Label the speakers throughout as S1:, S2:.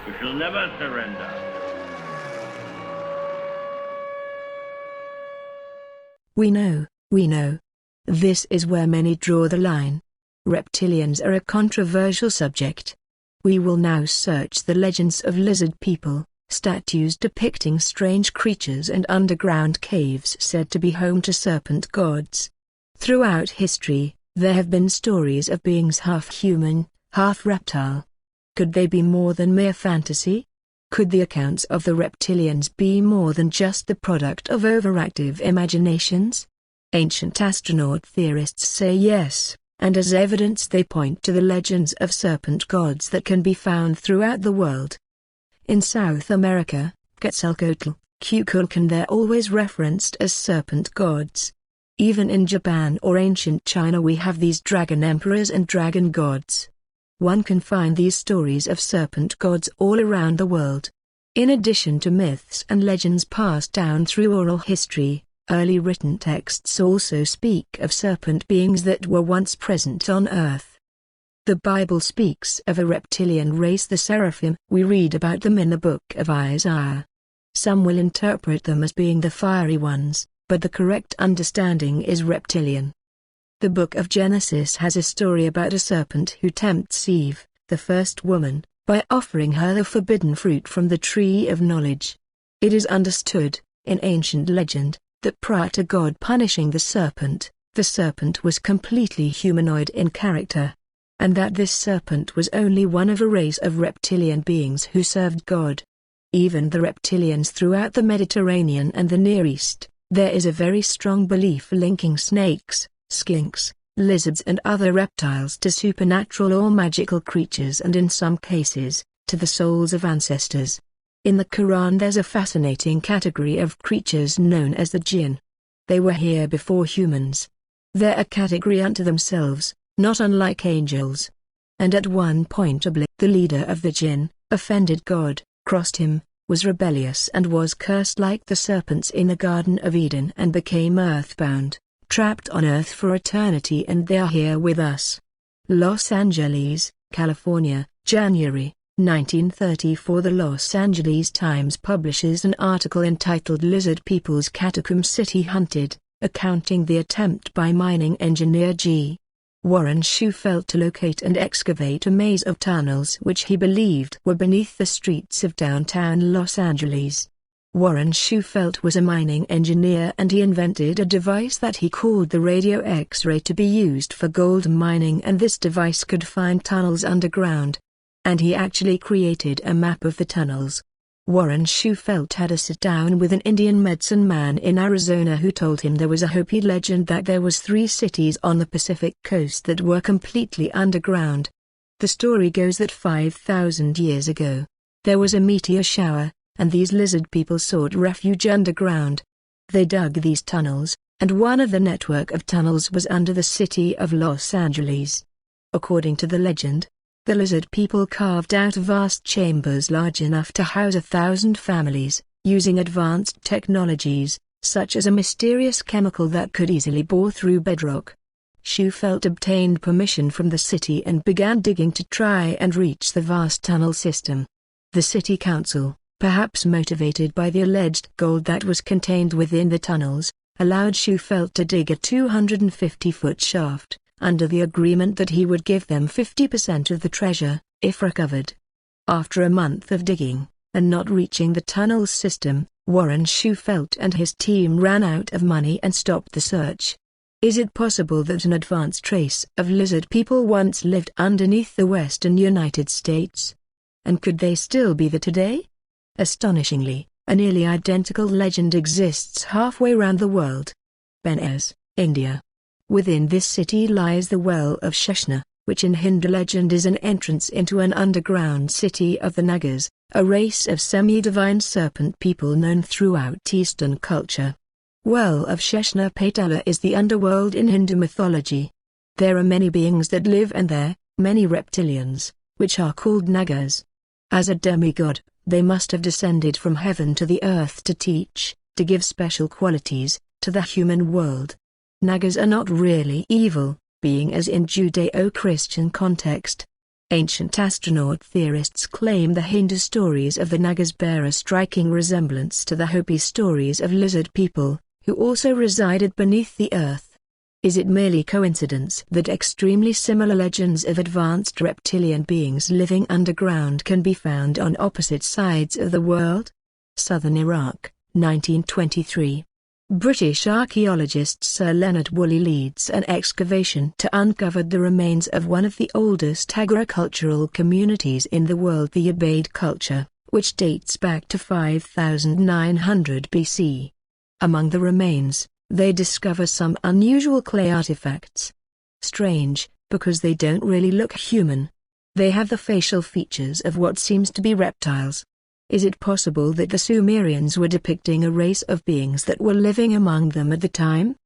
S1: We shall never surrender.
S2: We know. This is where many draw the line. Reptilians are a controversial subject. We will now search the legends of lizard people, statues depicting strange creatures and underground caves said to be home to serpent gods. Throughout history, there have been stories of beings half human, half reptile. Could they be more than mere fantasy? Could the accounts of the reptilians be more than just the product of overactive imaginations? Ancient astronaut theorists say yes, and as evidence they point to the legends of serpent gods that can be found throughout the world. In South America, Quetzalcoatl, Kukulkan, they're always referenced as serpent gods. Even in Japan or ancient China we have these dragon emperors and dragon gods. One can find these stories of serpent gods all around the world. In addition to myths and legends passed down through oral history, early written texts also speak of serpent beings that were once present on Earth. The Bible speaks of a reptilian race, the seraphim. We read about them in the book of Isaiah. Some will interpret them as being the fiery ones, but the correct understanding is reptilian. The book of Genesis has a story about a serpent who tempts Eve, the first woman, by offering her the forbidden fruit from the tree of knowledge. It is understood, in ancient legend, that prior to God punishing the serpent was completely humanoid in character, and that this serpent was only one of a race of reptilian beings who served God. Even the reptilians throughout the Mediterranean and the Near East, there is a very strong belief linking snakes, skinks, lizards and other reptiles to supernatural or magical creatures, and in some cases, to the souls of ancestors. In the Quran there's a fascinating category of creatures known as the jinn. They were here before humans. They're a category unto themselves, not unlike angels. And at one point Iblis, the leader of the jinn, offended God, crossed him, was rebellious and was cursed like the serpents in the Garden of Eden and became earthbound, trapped on Earth for eternity, and they are here with us. Los Angeles, California, January 1934. The Los Angeles Times publishes an article entitled "Lizard People's Catacomb City Hunted," accounting the attempt by mining engineer G. Warren Shufelt to locate and excavate a maze of tunnels which he believed were beneath the streets of downtown Los Angeles. Warren Shufelt was a mining engineer and he invented a device that he called the radio X-ray to be used for gold mining, and this device could find tunnels underground. And he actually created a map of the tunnels. Warren Shufelt had a sit-down with an Indian medicine man in Arizona who told him there was a Hopi legend that there was 3 cities on the Pacific coast that were completely underground. The story goes that 5,000 years ago, there was a meteor shower, and these lizard people sought refuge underground. They dug these tunnels, and one of the network of tunnels was under the city of Los Angeles. According to the legend, the lizard people carved out vast chambers large enough to house 1,000 families, using advanced technologies, such as a mysterious chemical that could easily bore through bedrock. Shufelt obtained permission from the city and began digging to try and reach the vast tunnel system. The city council, perhaps motivated by the alleged gold that was contained within the tunnels, allowed Shufelt to dig a 250-foot shaft, under the agreement that he would give them 50% of the treasure, if recovered. After a month of digging, and not reaching the tunnel system, Warren Shufelt and his team ran out of money and stopped the search. Is it possible that an advanced race of lizard people once lived underneath the western United States? And could they still be there today? Astonishingly, a nearly identical legend exists halfway around the world. Benares, India. Within this city lies the Well of Sheshna, which in Hindu legend is an entrance into an underground city of the Nagas, a race of semi-divine serpent people known throughout Eastern culture. Well of Sheshna Patala is the underworld in Hindu mythology. There are many beings that live and there, many reptilians, which are called Nagas. As a demigod, they must have descended from heaven to the earth to teach, to give special qualities, to the human world. Nagas are not really evil, being as in Judeo-Christian context. Ancient astronaut theorists claim the Hindu stories of the Nagas bear a striking resemblance to the Hopi stories of lizard people, who also resided beneath the earth. Is it merely coincidence that extremely similar legends of advanced reptilian beings living underground can be found on opposite sides of the world? Southern Iraq, 1923. British archaeologist Sir Leonard Woolley leads an excavation to uncover the remains of one of the oldest agricultural communities in the world, the Ubaid culture, which dates back to 5900 BC. Among the remains, they discover some unusual clay artifacts. Strange, because they don't really look human. They have the facial features of what seems to be reptiles. Is it possible that the Sumerians were depicting a race of beings that were living among them at the time?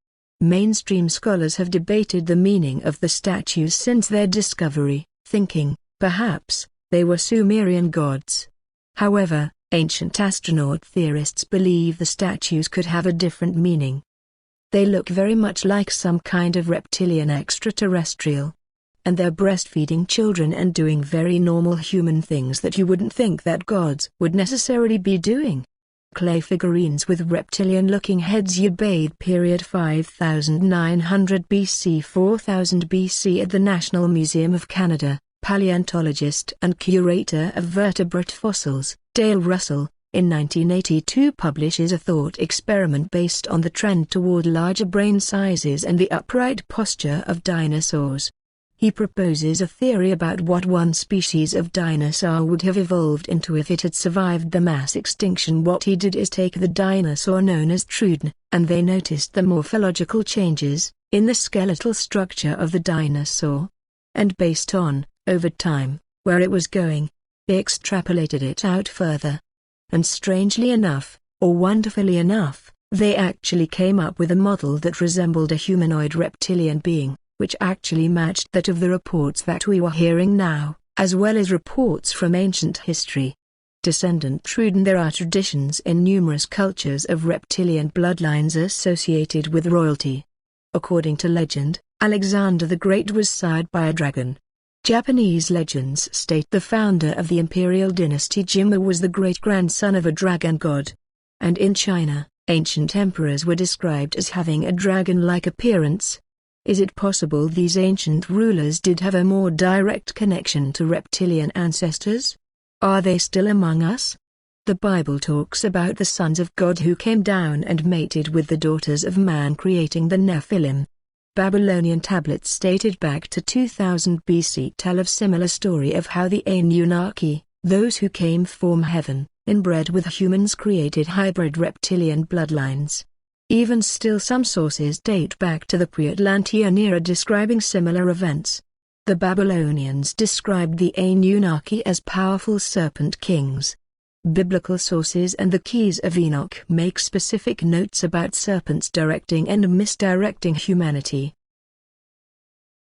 S2: Mainstream scholars have debated the meaning of the statues since their discovery, thinking, perhaps, they were Sumerian gods. However, ancient astronaut theorists believe the statues could have a different meaning. They look very much like some kind of reptilian extraterrestrial. And they're breastfeeding children and doing very normal human things that you wouldn't think that gods would necessarily be doing. Clay figurines with reptilian-looking heads, Ubaid period 5900 BC 4000 BC at the National Museum of Canada. Paleontologist and curator of vertebrate fossils, Dale Russell, in 1982 publishes a thought experiment based on the trend toward larger brain sizes and the upright posture of dinosaurs. He proposes a theory about what one species of dinosaur would have evolved into if it had survived the mass extinction. What he did is take the dinosaur known as Truden, and they noticed the morphological changes in the skeletal structure of the dinosaur. And based on, over time, where it was going, they extrapolated it out further. And strangely enough, or wonderfully enough, they actually came up with a model that resembled a humanoid reptilian being, which actually matched that of the reports that we were hearing now, as well as reports from ancient history. Descendant Truden. There are traditions in numerous cultures of reptilian bloodlines associated with royalty. According to legend, Alexander the Great was sired by a dragon. Japanese legends state the founder of the imperial dynasty Jimmu was the great-grandson of a dragon god. And in China, ancient emperors were described as having a dragon-like appearance. Is it possible these ancient rulers did have a more direct connection to reptilian ancestors? Are they still among us? The Bible talks about the sons of God who came down and mated with the daughters of man, creating the Nephilim. Babylonian tablets dated back to 2000 BC tell of similar story of how the Anunnaki, those who came from heaven, inbred with humans, created hybrid reptilian bloodlines. Even still, some sources date back to the pre-Atlantean era describing similar events. The Babylonians described the Anunnaki as powerful serpent kings. Biblical sources and the Keys of Enoch make specific notes about serpents directing and misdirecting humanity,